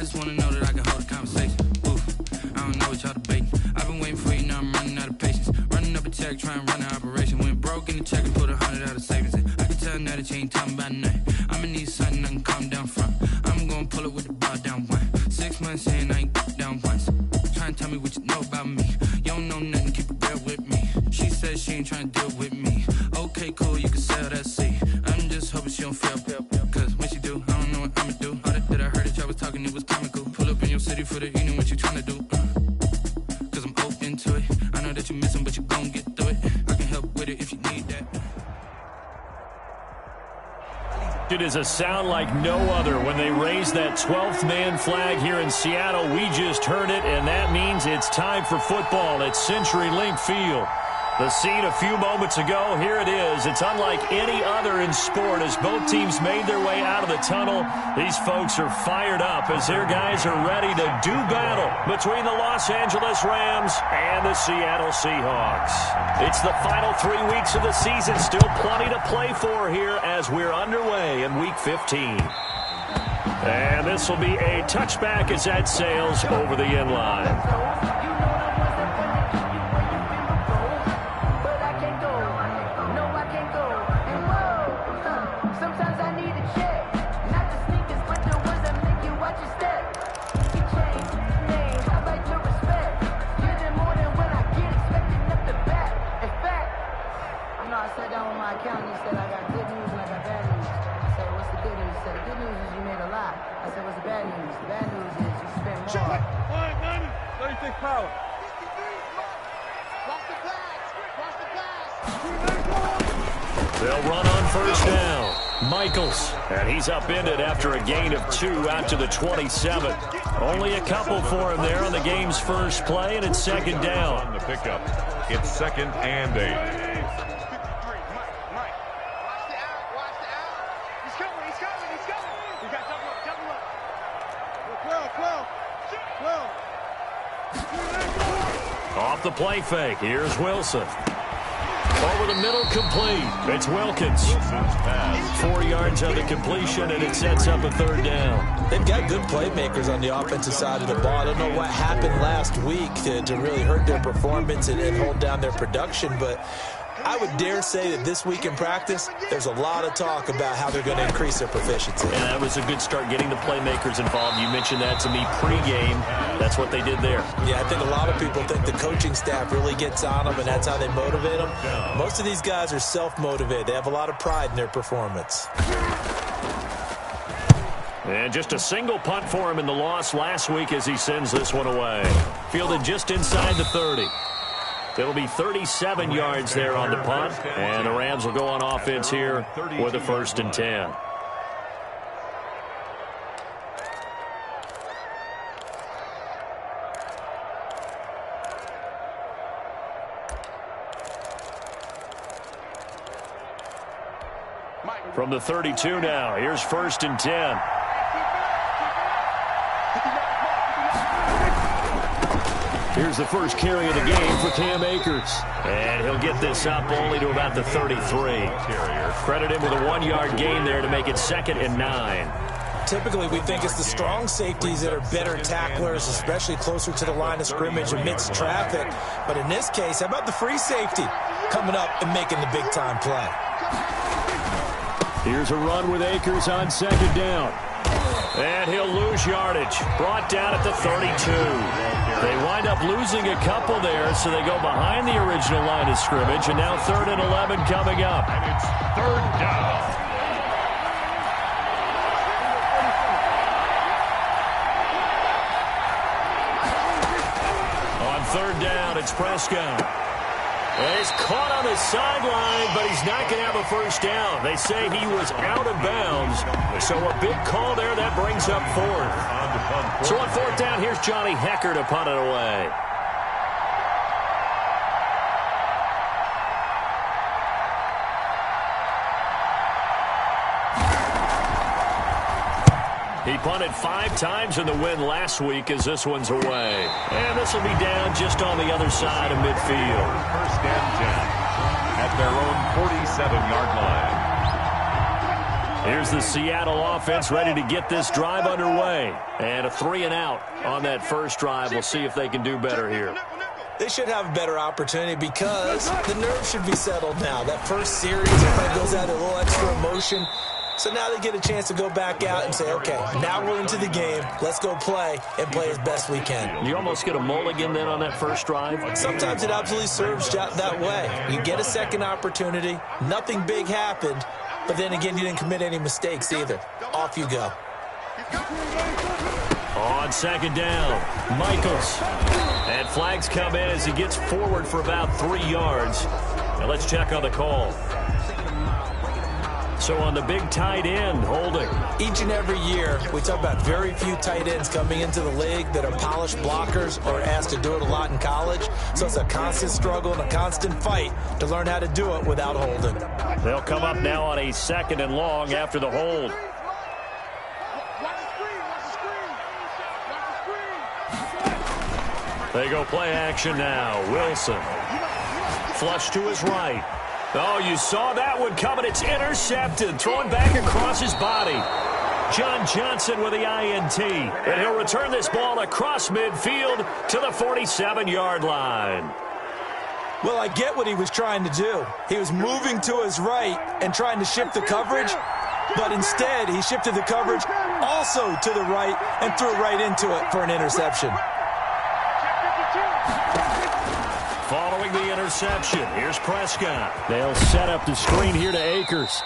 just wanna know that I can hold a conversation. Ooh, I don't know what y'all debating. I've been waiting for you, now I'm running out of patience. Running up a check, trying to run an operation. Went broke in the check and put 100 out of savings in. I can tell now that you ain't talking about nothing. I'ma need something I can calm down from. I'm gonna pull it with the bar down one. 6 months in, I ain't down once. Trying to tell me what you know about me. You don't know nothing, keep it real with me. She says she ain't trying to deal with me. Okay, cool, you can sell that seed. I'm just hoping she don't fail. Cause when she do, I don't know what I'ma do. All that I heard that y'all was talking, it was comical. Pull up in your city for the evening, what you trying to do? Cause I'm open to it. I know that you miss him, but you gon' get through it. I can help with it if you need that. It is a sound like no other when they raise that 12th man flag here in Seattle. We just heard it, and that means it's time for football at CenturyLink Field. The scene a few moments ago, here it is. It's unlike any other in sport as both teams made their way out of the tunnel. These folks are fired up as their guys are ready to do battle between the Los Angeles Rams and the Seattle Seahawks. It's the final 3 weeks of the season. Still plenty to play for here as we're underway in Week 15. And this will be a touchback as that sails over the end line. They'll run on first down. Michaels, and he's upended after a gain of 2 out to the 27. Only a couple for him there on the game's first play, and it's second down. On the pickup, it's 2nd and 8. Off the play fake, here's Wilson. Over the middle, complete. It's Wilkins. 4 yards on the completion, and it sets up a third down. They've got good playmakers on the offensive side of the ball. I don't know what happened last week to really hurt their performance and hold down their production, but I would dare say that this week in practice, there's a lot of talk about how they're going to increase their proficiency. And that was a good start, getting the playmakers involved. You mentioned that to me pregame. That's what they did there. Yeah, I think a lot of people think the coaching staff really gets on them, and that's how they motivate them. Most of these guys are self-motivated. They have a lot of pride in their performance. And just a single punt for him in the loss last week as he sends this one away. Fielded just inside the 30. It'll be 37 yards there on the punt, and the Rams will go on offense here with a 1st and 10. From the 32 now, here's 1st and 10. Here's the first carry of the game for Cam Akers. And he'll get this up only to about the 33. Credit him with a 1-yard gain there to make it 2nd and 9. Typically, we think it's the strong safeties that are better tacklers, especially closer to the line of scrimmage amidst traffic. But in this case, how about the free safety coming up and making the big-time play? Here's a run with Akers on 2nd down. And he'll lose yardage. Brought down at the 32. They wind up losing a couple there, so they go behind the original line of scrimmage, and now 3rd and 11 coming up. And it's 3rd down. On 3rd down, it's Prescott. And he's caught on the sideline, but he's not going to have a first down. They say he was out of bounds, so a big call there that brings up 4th. So on 4th down, here's Johnny Hecker to punt it away. He punted 5 times in the win last week as this one's away. And this will be down just on the other side of midfield. 1st and 10 at their own 47-yard line. Here's the Seattle offense ready to get this drive underway. And a 3-and-out on that first drive. We'll see if they can do better here. They should have a better opportunity because the nerves should be settled now. That first series, everybody goes out a little extra emotion. So now they get a chance to go back out and say, okay, now we're into the game. Let's go play and play as best we can. You almost get a mulligan then on that first drive? Sometimes it absolutely serves that way. You get a second opportunity. Nothing big happened. But then again, you didn't commit any mistakes either. Off you go. On second down, Michaels. And flags come in as he gets forward for about 3 yards. Now let's check on the call. So on the big tight end, holding. Each and every year, we talk about very few tight ends coming into the league that are polished blockers or asked to do it a lot in college. So it's a constant struggle and a constant fight to learn how to do it without holding. They'll come up now on a 2nd and long after the hold. They go play action now. Wilson. Flush to his right. Oh, you saw that one coming. It's intercepted. Thrown back across his body. John Johnson with the INT. And he'll return this ball across midfield to the 47-yard line. Well, I get what he was trying to do. He was moving to his right and trying to shift the coverage. But instead, he shifted the coverage also to the right and threw right into it for an interception. Following the interception, here's Prescott. They'll set up the screen here to Akers.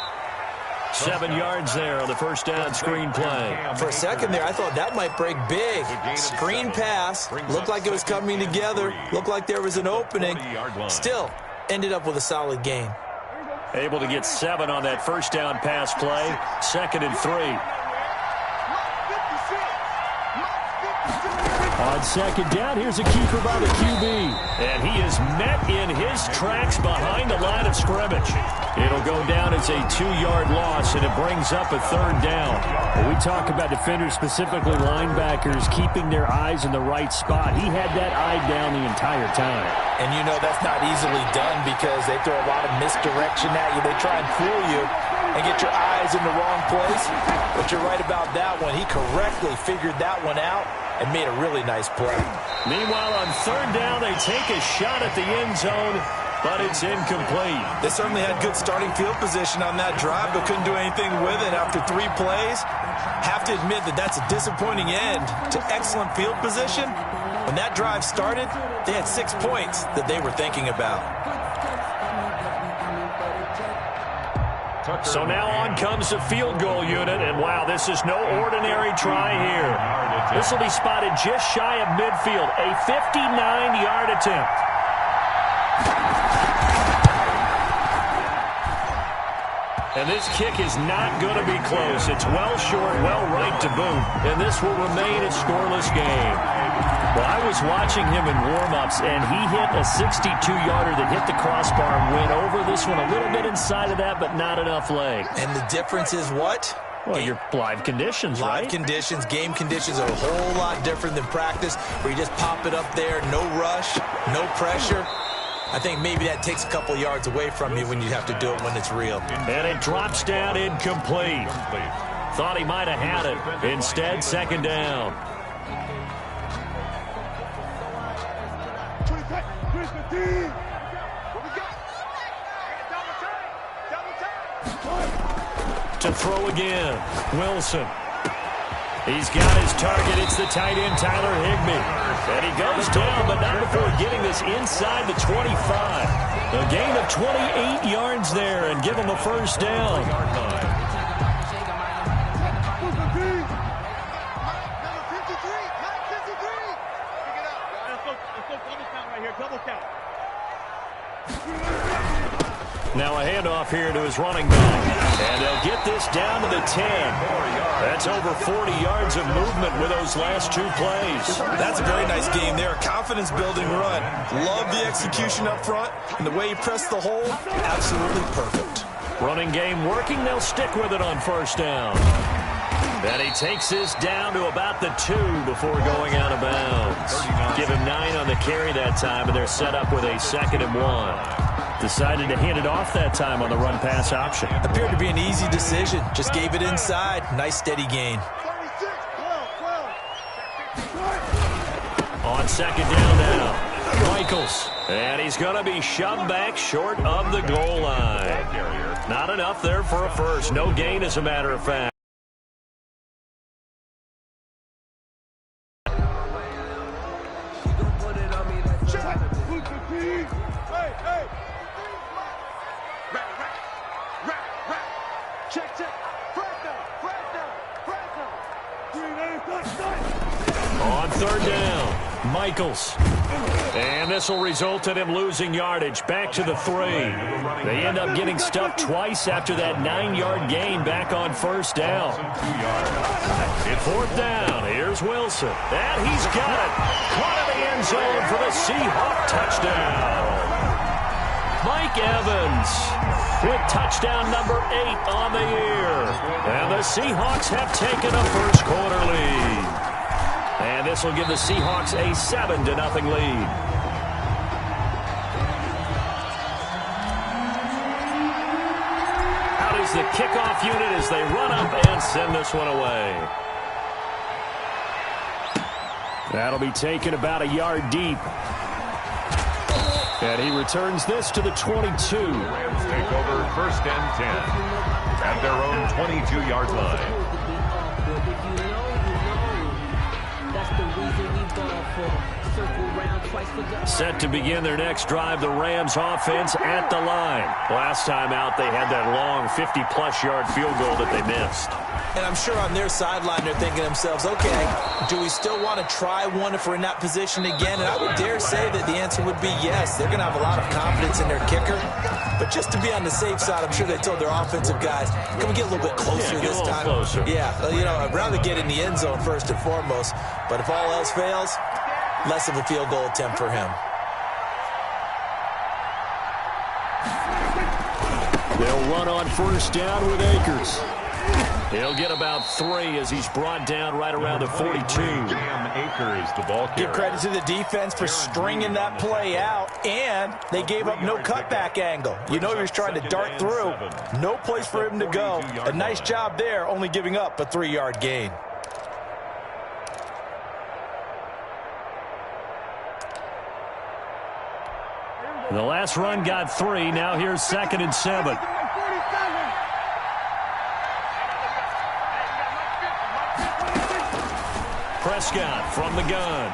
7 yards there on the first down screen play. For a second there, I thought that might break big. Screen pass. Looked like it was coming together. Looked like there was an opening. Still, ended up with a solid gain. Able to get 7 on that first down pass play. 2nd and 3. On second down, here's a keeper by the QB. And he is met in his tracks behind the line of scrimmage. It'll go down as a 2-yard loss, and it brings up a 3rd down. When we talk about defenders, specifically linebackers, keeping their eyes in the right spot. He had that eye down the entire time. And you know that's not easily done because they throw a lot of misdirection at you. They try and fool you and get your eyes in the wrong place. But you're right about that one. He correctly figured that one out and made a really nice play. Meanwhile, on 3rd down, they take a shot at the end zone, but it's incomplete. They certainly had good starting field position on that drive, but couldn't do anything with it after 3 plays. Have to admit that that's a disappointing end to excellent field position. When that drive started, they had 6 points that they were thinking about. So now on comes the field goal unit, and wow, this is no ordinary try here. This will be spotted just shy of midfield, a 59-yard attempt. And this kick is not going to be close. It's well short, well right to boot, and this will remain a scoreless game. Well, I was watching him in warm-ups, and he hit a 62-yarder that hit the crossbar and went over. This one a little bit inside of that, but not enough leg. And the difference is what? Well, your live conditions, right? Live conditions, game conditions are a whole lot different than practice, where you just pop it up there, no rush, no pressure. I think maybe that takes a couple yards away from you when you have to do it when it's real. And it drops down incomplete. Thought he might have had it. Instead, 2nd down. To throw again, Wilson. He's got his target. It's the tight end, Tyler Higbee. And he goes down, but not before getting this inside the 25. A gain of 28 yards there and give him a first down. Now a handoff here to his running back. And they'll get this down to the 10. That's over 40 yards of movement with those last 2 plays. That's a very nice game there. A confidence-building run. Love the execution up front. And the way he pressed the hole, absolutely perfect. Running game working. They'll stick with it on first down. And he takes this down to about the 2 before going out of bounds. Give him 9 on the carry that time, and they're set up with a 2nd and 1. Decided to hand it off that time on the run-pass option. Appeared to be an easy decision. Just gave it inside. Nice steady gain. On second down now, Michaels. And he's going to be shoved back short of the goal line. Not enough there for a first. No gain, as a matter of fact. On third down, Michaels. And this will result in him losing yardage back to the 3. They end up getting stuffed twice after that 9-yard gain back on first down. In fourth down, here's Wilson. And he's got it. Caught in the end zone for the Seahawk touchdown. Mike Evans with touchdown number 8 on the year. And the Seahawks have taken a first quarter lead. And this will give the Seahawks a 7-0 lead. Out is the kickoff unit as they run up and send this one away. That'll be taken about a yard deep. And he returns this to the 22. Rams take over first and 10 at their own 22-yard line. Set to begin their next drive, the Rams offense at the line. Last time out, they had that long 50-plus yard field goal that they missed. And I'm sure on their sideline they're thinking to themselves, okay, do we still want to try one if we're in that position again? And I would dare say that the answer would be yes. They're going to have a lot of confidence in their kicker. But just to be on the safe side, I'm sure they told their offensive guys, can we get a little bit closer this time? Closer. Yeah, you know, I'd rather get in the end zone first and foremost. But if all else fails, less of a field goal attempt for him. They'll run on first down with Akers. He'll get about 3 as he's brought down right around the 42. Akers, the ball carrier. Give credit to the defense for stringing that play out, and they gave up no cutback angle. You know he was trying to dart through. No place for him to go. A nice job there, only giving up a 3-yard gain. The last run got 3. Now here's 2nd and 7. Prescott from the gun.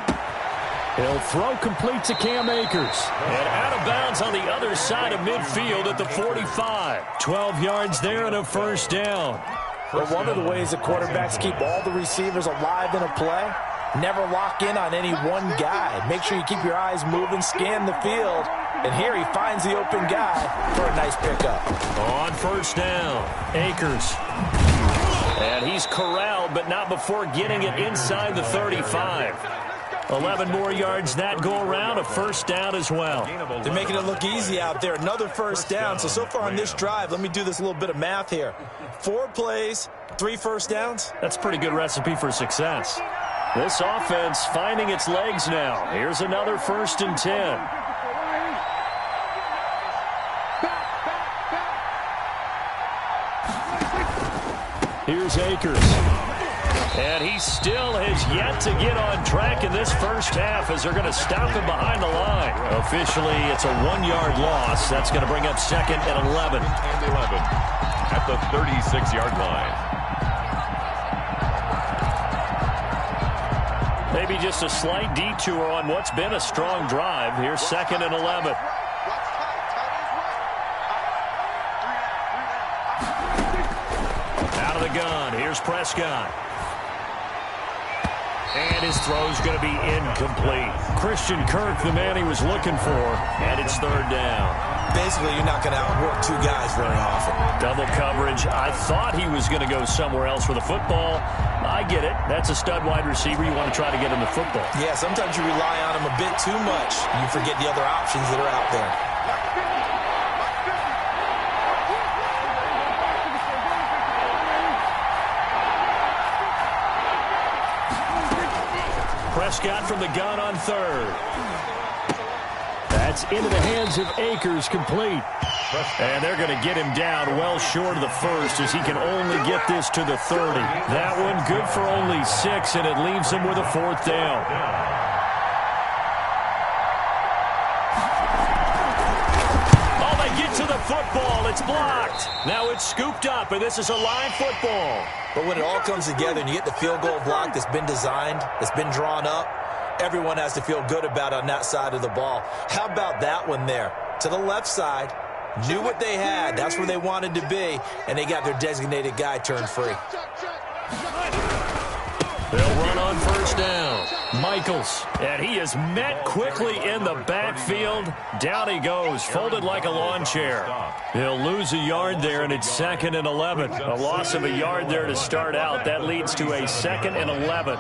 He'll throw complete to Cam Akers. And out of bounds on the other side of midfield at the 45. 12 yards there and a first down. Well, one of the ways that quarterbacks keep all the receivers alive in a play, never lock in on any one guy. Make sure you keep your eyes moving, scan the field. And here he finds the open guy for a nice pickup. On first down, Akers. And he's corralled, but not before getting it inside the 35. 11 more yards that go around, a first down as well. They're making it look easy out there. Another first down. So far on this drive, let me do this little bit of math here. 4 plays, 3 first downs. That's a pretty good recipe for success. This offense finding its legs now. Here's another 1st and 10. Here's Akers. And he still has yet to get on track in this first half as they're going to stop him behind the line. Officially, it's a 1-yard loss. That's going to bring up 2nd and 11. And 11 at the 36-yard line. Maybe just a slight detour on what's been a strong drive. Here's 2nd and 11. Out of the gun. Here's Prescott. And his throw's going to be incomplete. Christian Kirk, the man he was looking for, and it's 3rd down. Basically, you're not going to outwork 2 guys very often. Double coverage. I thought he was going to go somewhere else for the football. I get it. That's a stud wide receiver. You want to try to get him the football. Yeah, sometimes you rely on him a bit too much. You forget the other options that are out there. Prescott from the gun on 3rd. That That's into the hands of Akers, complete. And they're going to get him down well short of the first as he can only get this to the 30. That one good for only 6, and it leaves him with a 4th down. Oh, they get to the football. It's blocked. Now it's scooped up, and this is a live football. But when it all comes together and you get the field goal block that's been designed, that's been drawn up, everyone has to feel good about on that side of the ball. How about that one there? To the left side, knew what they had. That's where they wanted to be, and they got their designated guy turned free. They'll run on first down. Michaels, and he is met quickly in the backfield. Down he goes, folded like a lawn chair. He'll lose a yard there, and it's 2nd and 11. A loss of a yard there to start out. That leads to a 2nd and 11.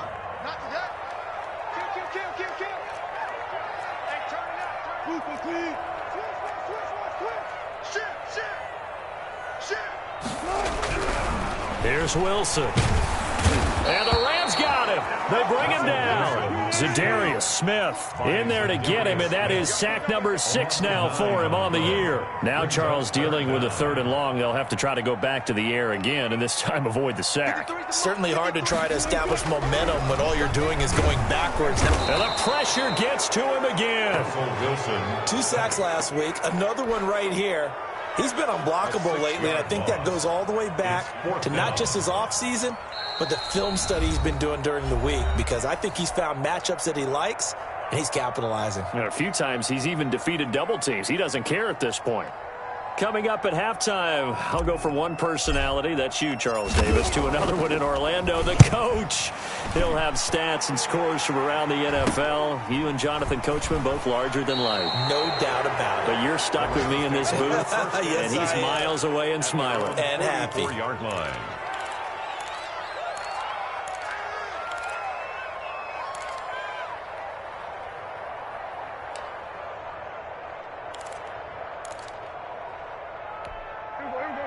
Here's Wilson. And the Rams got him. They bring him down. Zadarius Smith in there to get him, and that is sack number 6 now for him on the year. Now Charles dealing with a 3rd and long. They'll have to try to go back to the air again, and this time avoid the sack. Certainly hard to try to establish momentum when all you're doing is going backwards. And the pressure gets to him again. 2 sacks last week, another one right here. He's been unblockable lately, and I think that goes all the way back to not just his offseason, but the film study he's been doing during the week, because I think he's found matchups that he likes, and he's capitalizing. And a few times he's even defeated double teams. He doesn't care at this point. Coming up at halftime, I'll go from one personality, that's you, Charles Davis, to another one in Orlando, the coach. He'll have stats and scores from around the NFL. You and Jonathan Coachman both larger than life. No doubt about it. But you're stuck with me in this booth, yes, and he's miles away and smiling. And happy. 4-yard line.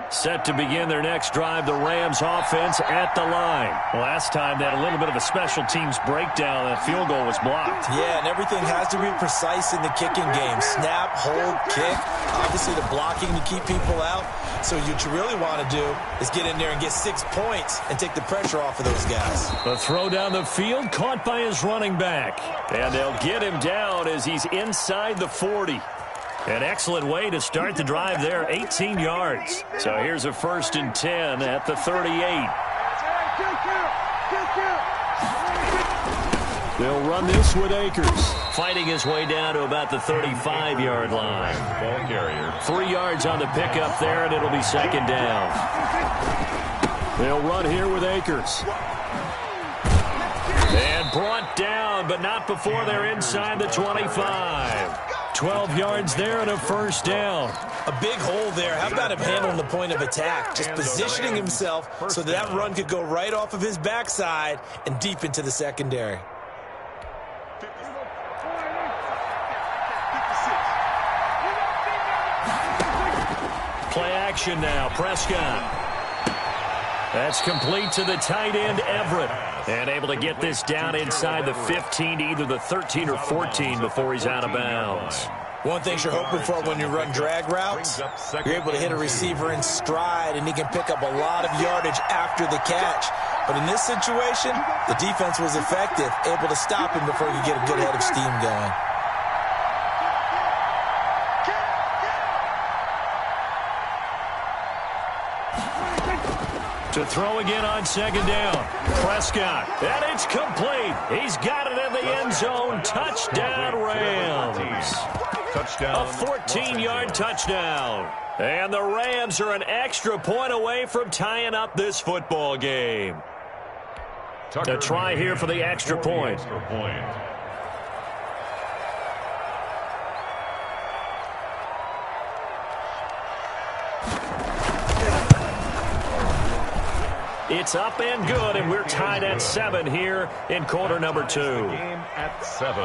Set to begin their next drive, the Rams offense at the line. Last time they had a little bit of a special teams breakdown. That field goal was blocked. Yeah, and everything has to be precise in the kicking game. Snap, hold, kick. Obviously the blocking to keep people out. So what you really want to do is get in there and get 6 points and take the pressure off of those guys. The throw down the field caught by his running back. And they'll get him down as he's inside the 40. An excellent way to start the drive there, 18 yards. So here's a 1st and 10 at the 38. They'll run this with Akers, fighting his way down to about the 35-yard line. Ball carrier. 3 yards on the pickup there, and it'll be 2nd down. They'll run here with Akers. And brought down, but not before they're inside the 25. 12 yards there and a 1st down. A big hole there. How about him handling the point of attack? Just positioning himself so that run could go right off of his backside and deep into the secondary. Play action now. Prescott. That's complete to the tight end, Everett. And able to get this down inside the 15 to either the 13 or 14 before he's out of bounds. One thing you're hoping for when you run drag routes, you're able to hit a receiver in stride, and he can pick up a lot of yardage after the catch. But in this situation, the defense was effective, able to stop him before he could get a good head of steam going. To throw again on 2nd down. Prescott. And it's complete. He's got it in the end zone. Touchdown, Rams. Touchdown. A 14-yard touchdown. And the Rams are an extra point away from tying up this football game. To try here for the extra point. It's up and good, and we're tied at 7 here in quarter number 2. Game at 7.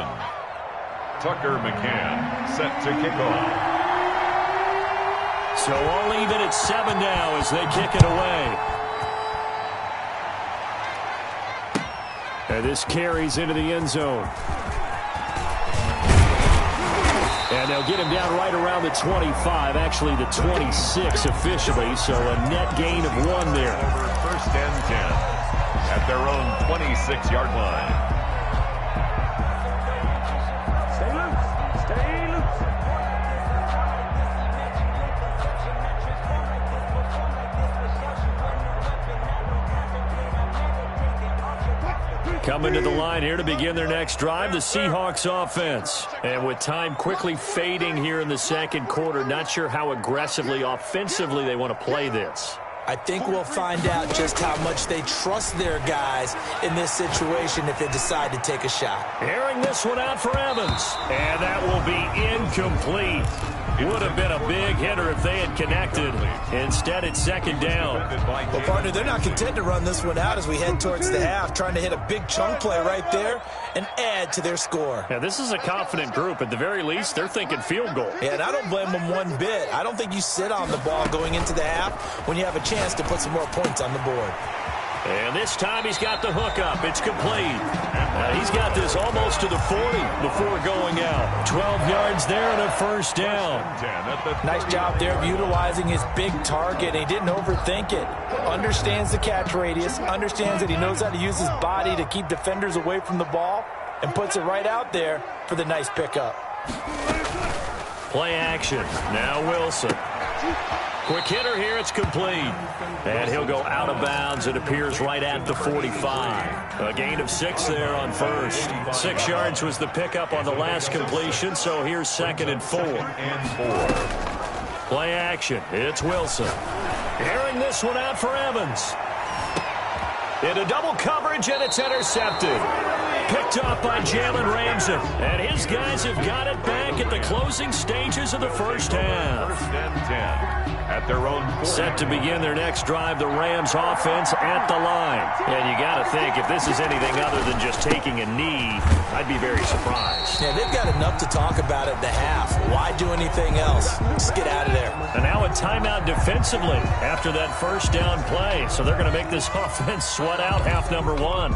Tucker McCann set to kick off. So all even at 7 now as they kick it away. And this carries into the end zone. And they'll They'll get him down right around the 25, actually the 26 officially, so a net gain of 1 there. First and 10 at their own 26-yard line. Stay loose. Stay loose. Coming to the line here to begin their next drive, the Seahawks offense. And with time quickly fading here in the second quarter, not sure how aggressively, offensively they want to play this. I think we'll find out just how much they trust their guys in this situation if they decide to take a shot. Airing this one out for Evans. And that will be incomplete. Would have been a big hitter if they had connected. Instead, it's second down. Well, partner, they're not content to run this one out as we head towards the half, trying to hit a big chunk play right there and add to their score. Yeah, this is a confident group. At the very least, they're thinking field goal. Yeah, and I don't blame them one bit. I don't think you sit on the ball going into the half when you have a chance to put some more points on the board. And this time he's got the hookup. It's complete. He's got this almost to the 40 before going out. 12 yards there and a first down. Nice job there of utilizing his big target. He didn't overthink it. Understands the catch radius. Understands that he knows how to use his body to keep defenders away from the ball. And puts it right out there for the nice pickup. Play action. Now Wilson. Quick hitter here, it's complete. And he'll go out of bounds. It appears right at the 45. A gain of 6 there on first. 6 yards was the pickup on the last completion, so here's second and 4. Play action, it's Wilson. Airing this one out for Evans. Into double coverage, and it's intercepted. Picked off by Jalen Ramsey. And his guys have got it back at the closing stages of the first half. First and 10 at their own 40. Set to begin their next drive, the Rams offense at the line. And you got to think, if this is anything other than just taking a knee, I'd be very surprised. Yeah, they've got enough to talk about at the half. Why do anything else? Just get out of there. And now a timeout defensively after that first down play. So they're going to make this offense sweat out half number 1.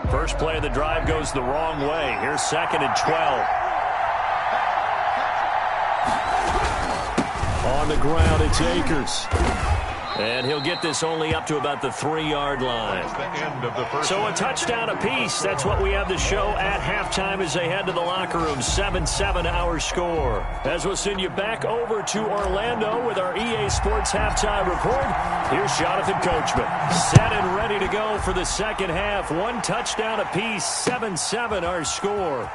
First play of the drive goes the wrong way. Here's second and 12. On the ground, it's Akers. And he'll get this only up to about the 3-yard line. So a touchdown apiece. That's what we have the show at halftime as they head to the locker room. 7-7 our score. As we'll send you back over to Orlando with our EA Sports halftime report. Here's Jonathan Coachman. Set and ready to go for the second half. 1 touchdown apiece. 7-7 our score.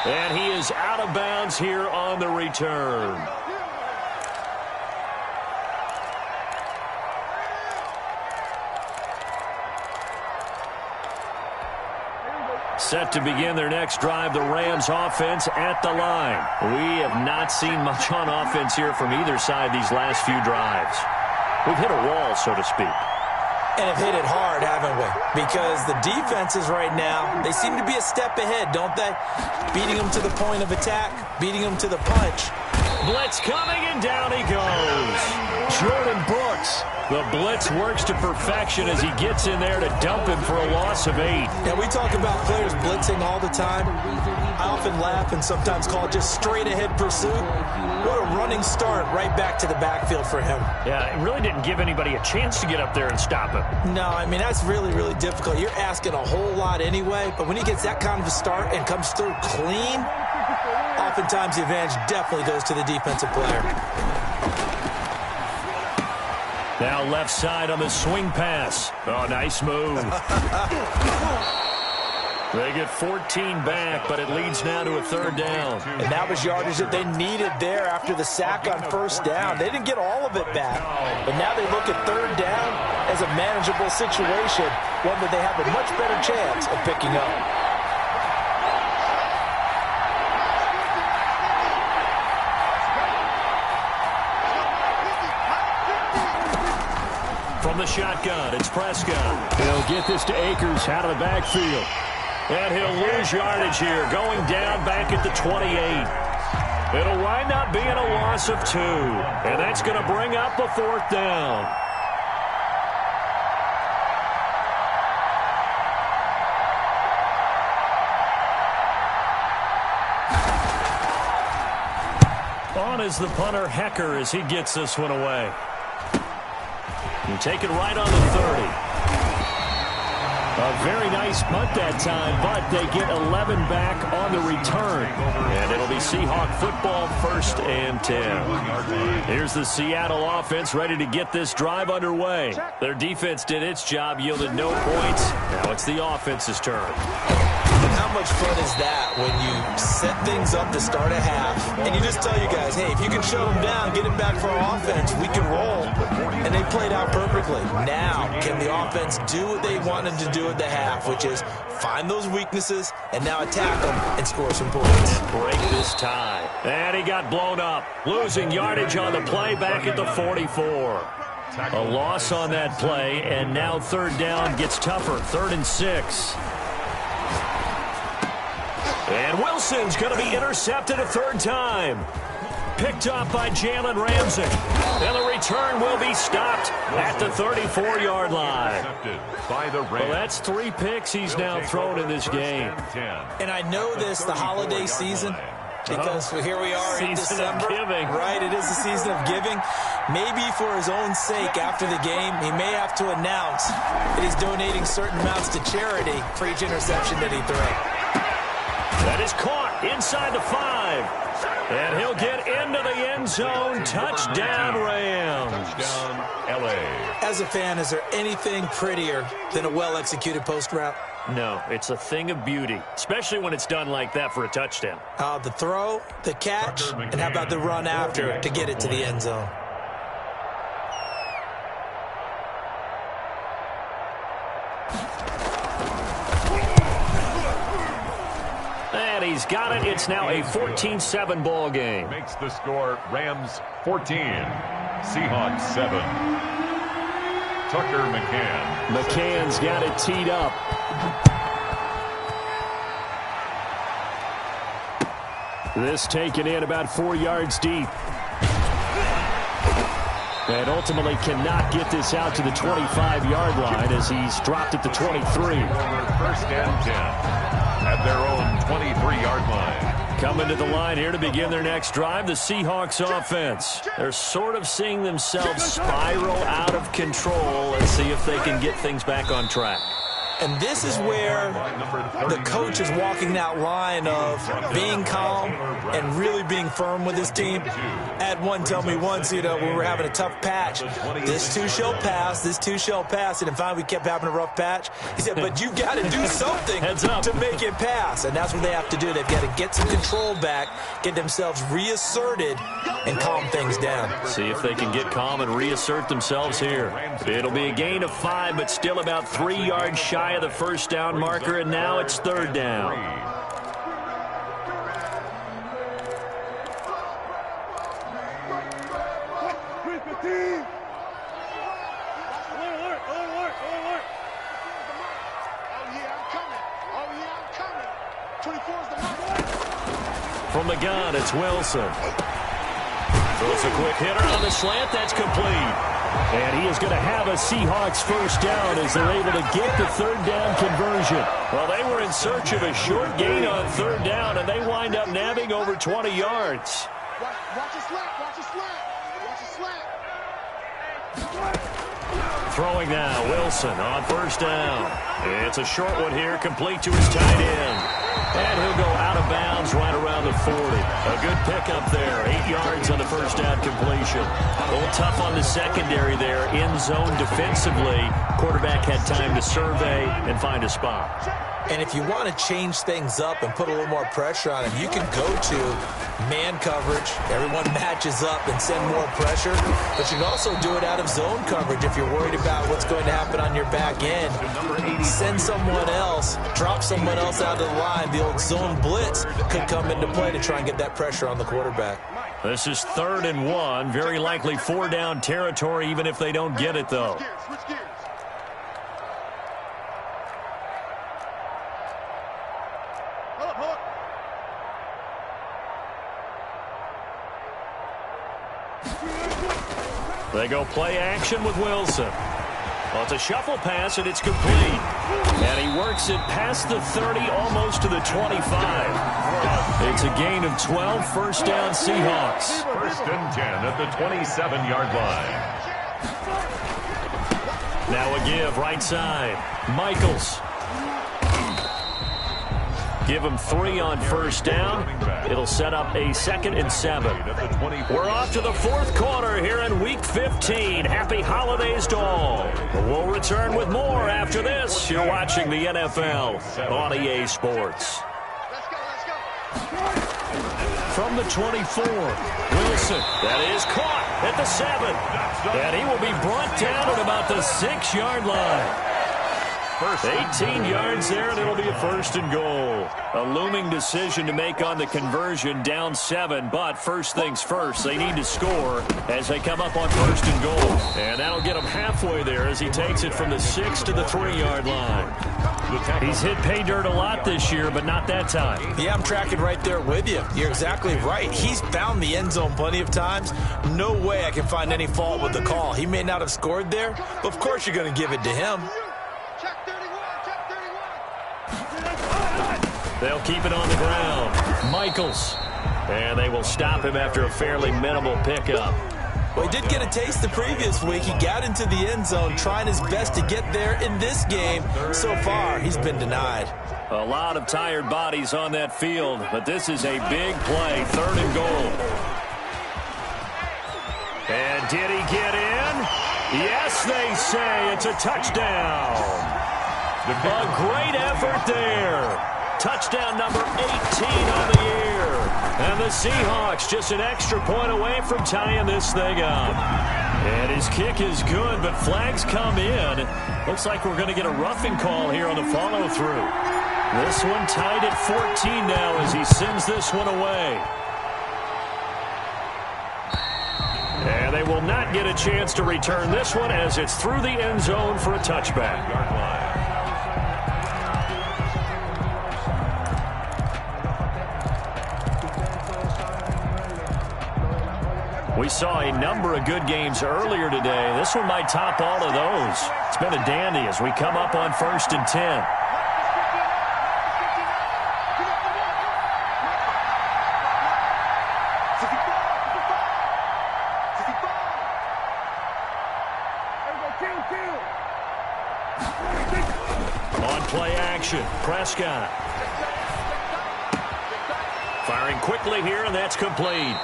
And he is out of bounds here on the return. Set to begin their next drive, the Rams offense at the line. We have not seen much on offense here from either side these last few drives. We've hit a wall, so to speak. And have hit it hard, haven't we? Because the defenses right now, they seem to be a step ahead, don't they? Beating them to the point of attack, beating them to the punch. Blitz coming, and down he goes. Jordan Brooks. The blitz works to perfection as he gets in there to dump him for a loss of 8. Yeah, we talk about players blitzing all the time. I often laugh and sometimes call it just straight-ahead pursuit. What a running start right back to the backfield for him. Yeah, it really didn't give anybody a chance to get up there and stop him. No, I mean, that's really, really difficult. You're asking a whole lot anyway, but when he gets that kind of a start and comes through clean, oftentimes the advantage definitely goes to the defensive player. Now left side on the swing pass. Oh, nice move. They get 14 back, but it leads now to a 3rd down. And that was yardage that they needed there after the sack on first down. They didn't get all of it back, but now they look at 3rd down as a manageable situation, one that they have a much better chance of picking up. From the shotgun, it's Prescott. He'll get this to Akers out of the backfield. And he'll lose yardage here, going down back at the 28. It'll wind up being a loss of 2. And that's going to bring up a 4th down. On is the punter, Hecker, as he gets this one away. And take it right on the 30. A very nice punt that time, but they get 11 back on the return. And it'll be Seahawk football, 1st and 10. Here's the Seattle offense ready to get this drive underway. Their defense did its job, yielded no points. Now it's the offense's turn. And how much fun is that when you set things up to start a half and you just tell you guys, hey, if you can shut them down, get it back for our offense, we can roll. And they played out perfectly. Now, can the offense do what they wanted to do at the half, which is find those weaknesses and now attack them and score some points. Break this tie. And he got blown up. Losing yardage on the play back at the 44. A loss on that play, and now 3rd down gets tougher. 3rd and 6. And Wilson's going to be intercepted a 3rd time. Picked up by Jalen Ramsey. And the return will be stopped at the 34-yard line. Well, that's 3 picks he's now thrown in this game. And I know this, the holiday season, because here we are in December. Giving. Right, it is the season of giving. Maybe for his own sake after the game, he may have to announce that he's donating certain amounts to charity for each interception that he throws. That is caught inside the 5. And he'll get into the end zone. Touchdown, Rams. Touchdown, L.A. As a fan, is there anything prettier than a well-executed post route? No, it's a thing of beauty, especially when it's done like that for a touchdown. The throw, the catch, and how about the run after to get it to the end zone? And he's got it. It's now a 14-7 ball game. Makes the score Rams 14, Seahawks 7. Tucker McCann. McCann's got it teed up. This taken in about 4 yards deep. And ultimately cannot get this out to the 25-yard line as he's dropped at the 23. 1st and 10 at their own 23-yard line. Coming to the line here to begin their next drive, the Seahawks offense. They're sort of seeing themselves spiral out of control. Let's see if they can get things back on track. And this is where the coach is walking that line of being calm and really being firm with his team. Had one tell me once, when we were having a tough patch, this too shall pass, this too shall pass. And finally we kept having a rough patch. He said, but you've got to do something to make it pass. And that's what they have to do. They've got to get some control back, get themselves reasserted, and calm things down. See if they can get calm and reassert themselves here. It'll be a gain of 5, but still about 3 yards shy of the 1st down marker, and now it's 3rd down. From the gun, it's Wilson. Throws a quick hitter on the slant. That's complete. And he is going to have a Seahawks 1st down as they're able to get the 3rd down conversion. Well, they were in search of a short gain on 3rd down, and they wind up nabbing over 20 yards. Watch a slant, watch a slant, watch a slant. Throwing now, Wilson on 1st down. It's a short one here, complete to his tight end. And he'll go out of bounds right around the 40. A good pickup there, 8 yards on the 1st down completion. A little tough on the secondary there, in zone defensively. Quarterback had time to survey and find a spot. And if you want to change things up and put a little more pressure on him, you can go to man coverage. Everyone matches up and send more pressure. But you can also do it out of zone coverage if you're worried about what's going to happen on your back end. Send someone else, drop someone else out of the line. The old zone blitz could come into play to try and get that pressure on the quarterback. This is 3rd and 1. Very likely 4 down territory, even if they don't get it, though. Switch gears. Hold up. They go play action with Wilson. Well, it's a shuffle pass, and it's complete. And he works it past the 30, almost to the 25. It's a gain of 12, first down Seahawks. First and 10 at the 27-yard line. Now a give, right side. Michaels. Give him 3 on first down. It'll set up a 2nd and 7. We're off to the 4th quarter here in Week 15. Happy holidays to all. We'll return with more after this. You're watching the NFL on EA Sports. From the 24, Wilson. That is caught at the 7. And he will be brought down at about the 6-yard line. 18 yards there, and it'll be a first and goal. A looming decision to make on the conversion, down 7, but first things first, they need to score as they come up on first and goal. And that'll get him halfway there as he takes it from the 6 to the 3-yard line. He's hit pay dirt a lot this year, but not that time. Yeah, I'm tracking right there with you. You're exactly right. He's found the end zone plenty of times. No way I can find any fault with the call. He may not have scored there, but of course you're going to give it to him. They'll keep it on the ground. Michaels. And they will stop him after a fairly minimal pickup. Well, he did get a taste the previous week. He got into the end zone trying his best to get there in this game. So far, he's been denied. A lot of tired bodies on that field, but this is a big play, 3rd and goal. And did he get in? Yes, they say it's a touchdown. A great effort there. Touchdown number 18 on the year. And the Seahawks just an extra point away from tying this thing up. And his kick is good, but flags come in. Looks like we're going to get a roughing call here on the follow-through. This one tied at 14 now as he sends this one away. And they will not get a chance to return this one as it's through the end zone for a touchback. We saw a number of good games earlier today. This one might top all of those. It's been a dandy as we come up on 1st and 10. On play action, Prescott. Firing quickly here, and that's complete.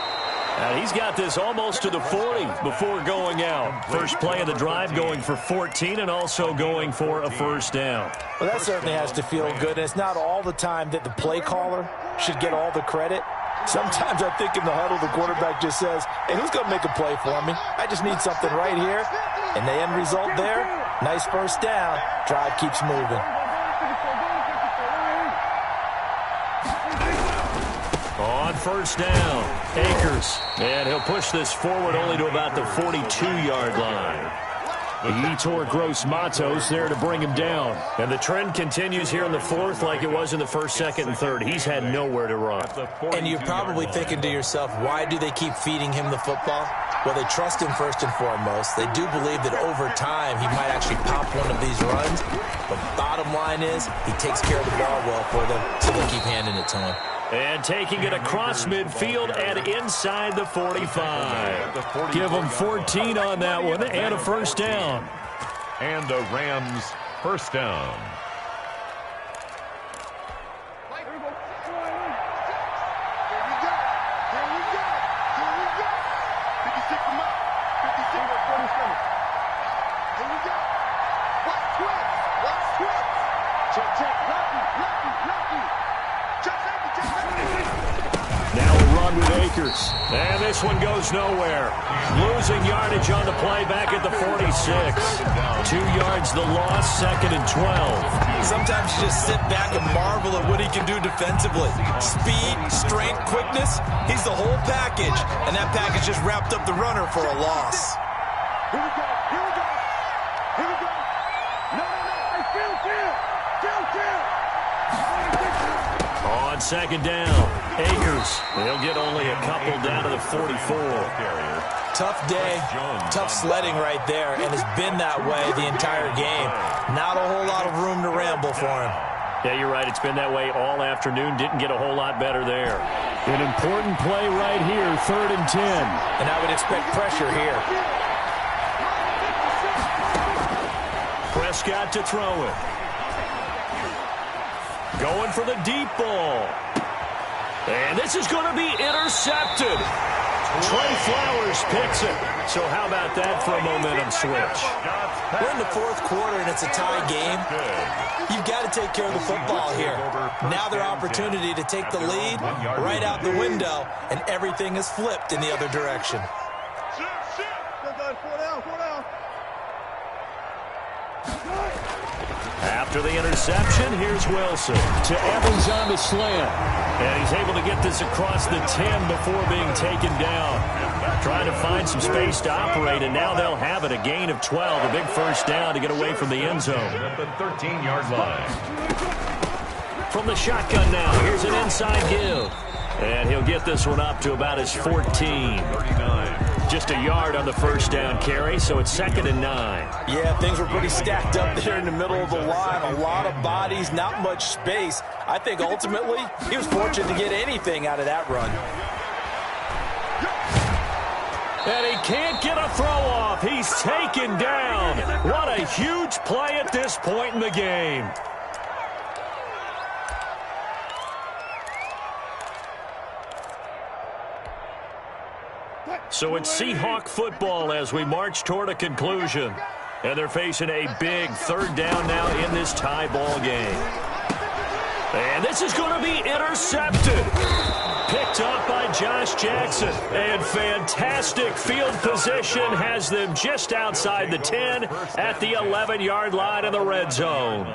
And he's got this almost to the 40 before going out. First play of the drive going for 14 and also going for a first down. Well, that certainly has to feel good. And it's not all the time that the play caller should get all the credit. Sometimes I think in the huddle the quarterback just says, hey, who's going to make a play for me? I just need something right here. And the end result there, nice first down. Drive keeps moving. On first down, Akers. And he'll push this forward only to about the 42-yard line. Yetur Gross-Matos there to bring him down. And the trend continues here in the 4th like it was in the 1st, 2nd, and 3rd. He's had nowhere to run. And you're probably thinking to yourself, why do they keep feeding him the football? Well, they trust him first and foremost. They do believe that over time he might actually pop one of these runs. But bottom line is he takes care of the ball well for them, so they keep handing it to him. And taking it across midfield and inside the 45. Give them 14 on that one and a first down. And the Rams first down. Now a run with Akers. And this one goes nowhere. Losing yardage on the play back at the 46. 2 yards the loss, 2nd and 12. Sometimes you just sit back and marvel at what he can do defensively. Speed, strength, quickness, he's the whole package. And that package just wrapped up the runner for a loss. Here we go. Here we go. Here we go. No. I feel kill. On 2nd down. Akers, he'll get only a couple down to the 44. Tough day, tough sledding right there, and it's been that way the entire game. Not a whole lot of room to ramble for him. Yeah, you're right. It's been that way all afternoon. Didn't get a whole lot better there. An important play right here, 3rd and 10. And I would expect pressure here. Prescott to throw it. Going for the deep ball. And this is going to be intercepted. Trey Flowers picks it. So how about that for a momentum switch? We're in the 4th quarter, and it's a tie game. You've got to take care of the football here. Now their opportunity to take the lead right out the window, and everything is flipped in the other direction. After the interception, here's Wilson. To Evans on the slant. And he's able to get this across the 10 before being taken down. Trying to find some space to operate, and now they'll have it. A gain of 12, a big first down to get away from the end zone. At the 13-yard line. From the shotgun now, here's an inside give. And he'll get this one up to about his 14. 39. Just a yard on the first down carry, so it's 2nd and 9. Yeah, things were pretty stacked up there in the middle of the line. A lot of bodies, not much space. I think ultimately he was fortunate to get anything out of that run. And he can't get a throw off. He's taken down. What a huge play at this point in the game. So it's Seahawk football as we march toward a conclusion. And they're facing a big 3rd down now in this tie ball game. And this is going to be intercepted. Picked up by Josh Jackson. And fantastic field position has them just outside the 10 at the 11-yard line in the red zone.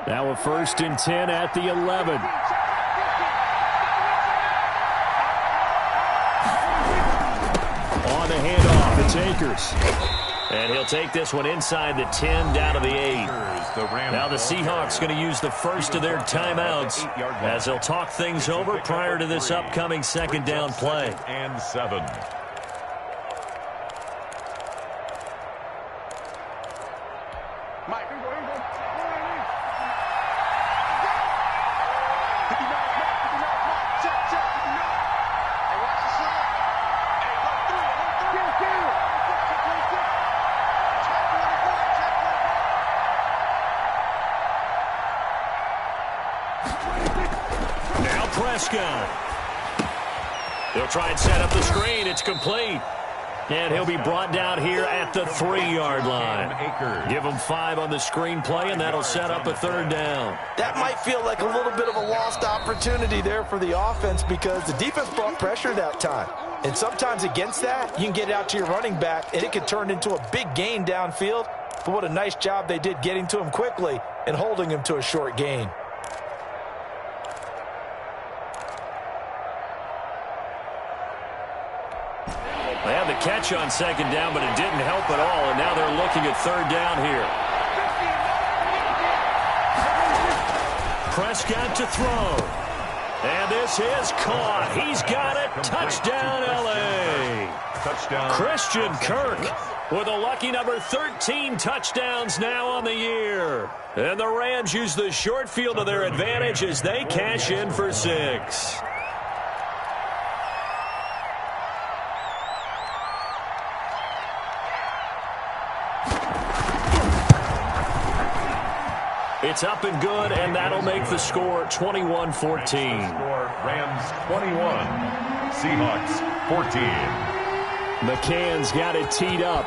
Now a 1st and 10 at the 11. On the handoff, it's Akers. And he'll take this one inside the 10 down to the 8. Now the Seahawks going to use the first of their timeouts as they'll talk things over prior to this upcoming 2nd down play. And 7. Prescott. They'll try and set up the screen. It's complete. And he'll be brought down here at the 3-yard line. Give him 5 on the screen play, and that'll set up a 3rd down. That might feel like a little bit of a lost opportunity there for the offense because the defense brought pressure that time. And sometimes against that, you can get it out to your running back, and it could turn into a big gain downfield. But what a nice job they did getting to him quickly and holding him to a short gain. They had the catch on 2nd down, but it didn't help at all, and now they're looking at 3rd down here. Prescott to throw. And this is caught. He's got it. Touchdown, L.A. Touchdown. Christian Kirk with a lucky number 13 touchdowns now on the year. And the Rams use the short field to their advantage as they cash in for 6. It's up and good, and that'll make the score 21-14. Rams 21, Seahawks 14. McCann's got it teed up.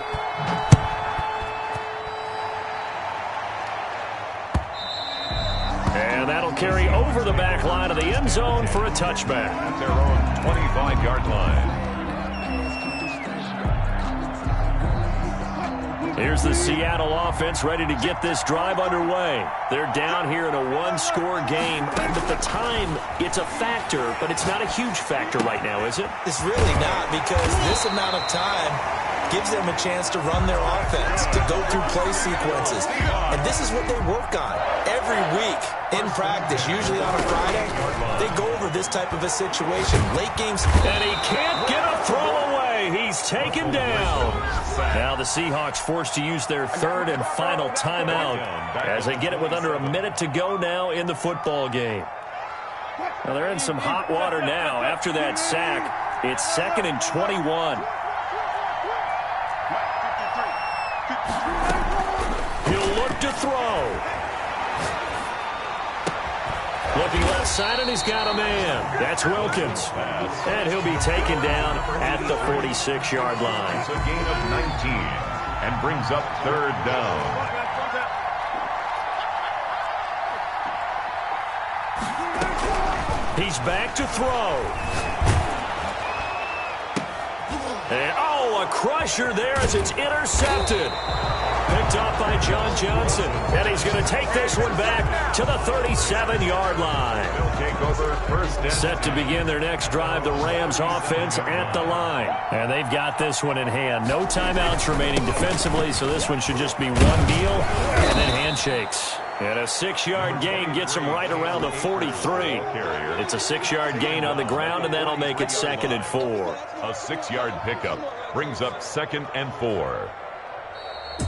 And that'll carry over the back line of the end zone for a touchback. At their own 25-yard line. Here's the Seattle offense ready to get this drive underway. They're down here in a one-score game. But the time, it's a factor, but it's not a huge factor right now, is it? It's really not because this amount of time, gives them a chance to run their offense, to go through play sequences. And this is what they work on every week in practice, usually on a Friday. They go over this type of a situation. Late games. And he can't get a throw away. He's taken down. Now the Seahawks forced to use their third and final timeout as they get it with under a minute to go now in the football game. Now they're in some hot water now after that sack. It's 2nd and 21. He'll look to throw. Looking left side, and he's got a man. That's Wilkins. And he'll be taken down at the 46-yard line. It's a gain of 19 and brings up 3rd down. He's back to throw. And, oh, a crusher there as it's intercepted. Picked off by John Johnson. And he's going to take this one back to the 37-yard line. They'll take over 1st and Set to begin their next drive, the Rams offense at the line. And they've got this one in hand. No timeouts remaining defensively, so this one should just be one deal and then handshakes. And a 6-yard gain gets him right around the 43. It's a 6-yard gain on the ground, and that'll make it 2nd and 4. A 6-yard pickup brings up 2nd and 4.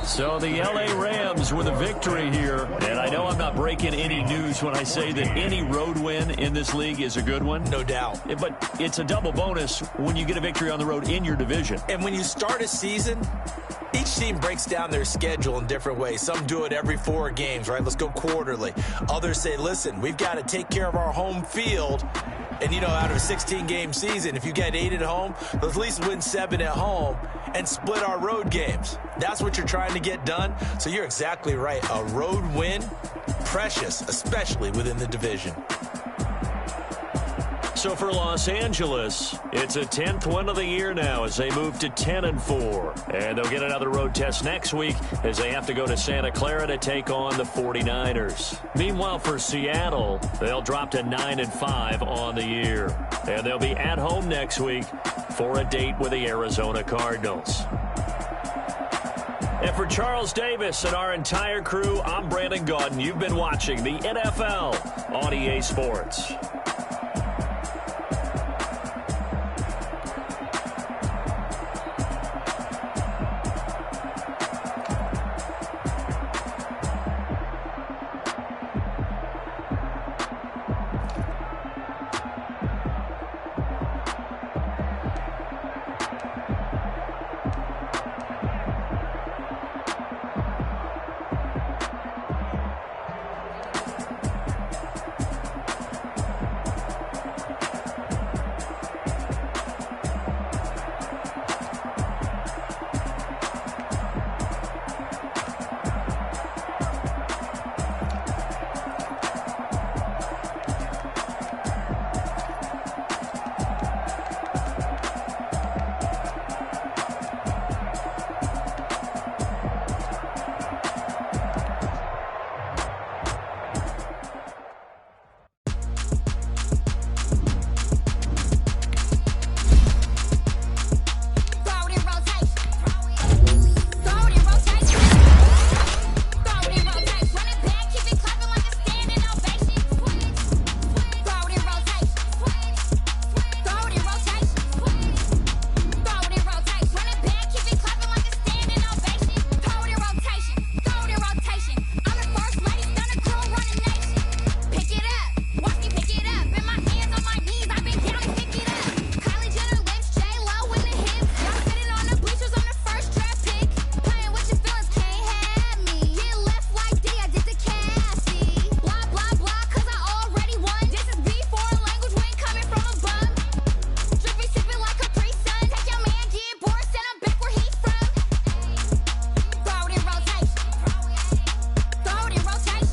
So the L.A. Rams with a victory here. And I know I'm not breaking any news when I say that any road win in this league is a good one. No doubt. But it's a double bonus when you get a victory on the road in your division. And when you start a season, each team breaks down their schedule in different ways. Some do it every 4 games, right? Let's go quarterly. Others say, listen, we've got to take care of our home field. And, you know, out of a 16-game season, if you get 8 at home, let's at least win 7 at home and split our road games. That's what you're trying to get done. So you're exactly right. A road win, precious, especially within the division. So for Los Angeles, it's a 10th win of the year now as they move to 10-4. And they'll get another road test next week as they have to go to Santa Clara to take on the 49ers. Meanwhile, for Seattle, they'll drop to 9-5 on the year. And they'll be at home next week for a date with the Arizona Cardinals. And for Charles Davis and our entire crew, I'm Brandon Gaudin. You've been watching the NFL on EA Sports.